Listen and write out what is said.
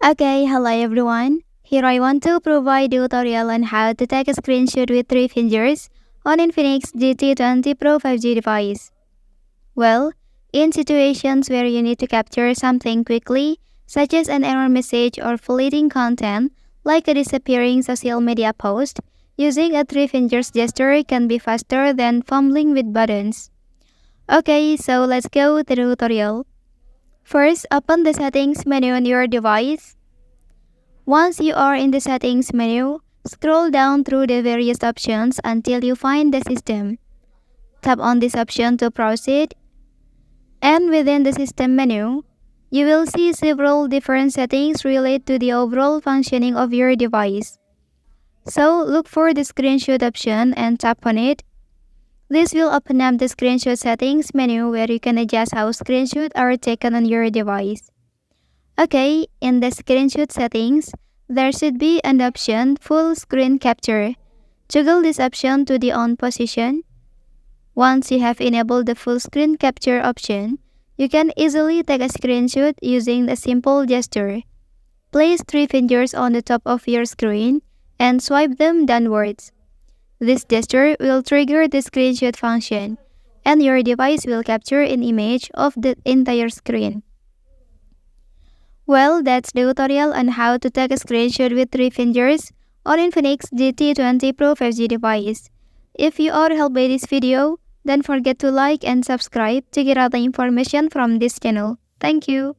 Okay, hello everyone. Here I want to provide a tutorial on how to take a screenshot with 3 fingers on Infinix GT20 Pro 5G device. Well, in situations where you need to capture something quickly, such as an error message or fleeting content, like a disappearing social media post, using a 3 fingers gesture can be faster than fumbling with buttons. Okay, so let's go to the tutorial. First, open the settings menu on your device. Once you are in the settings menu, scroll down through the various options until you find the system. Tap on this option to proceed, and within the system menu, you will see several different settings related to the overall functioning of your device. So look for the screenshot option and tap on it. This will open up the screenshot settings menu where you can adjust how screenshots are taken on your device. Okay, in the screenshot settings, there should be an option Full Screen Capture. Toggle this option to the on position. Once you have enabled the full screen capture option, you can easily take a screenshot using the simple gesture. Place 3 fingers on the top of your screen and swipe them downwards. This gesture will trigger the screenshot function, and your device will capture an image of the entire screen. Well, that's the tutorial on how to take a screenshot with 3 fingers on Infinix GT20 Pro 5G device. If you are helped by this video, don't forget to like and subscribe to get other information from this channel. Thank you.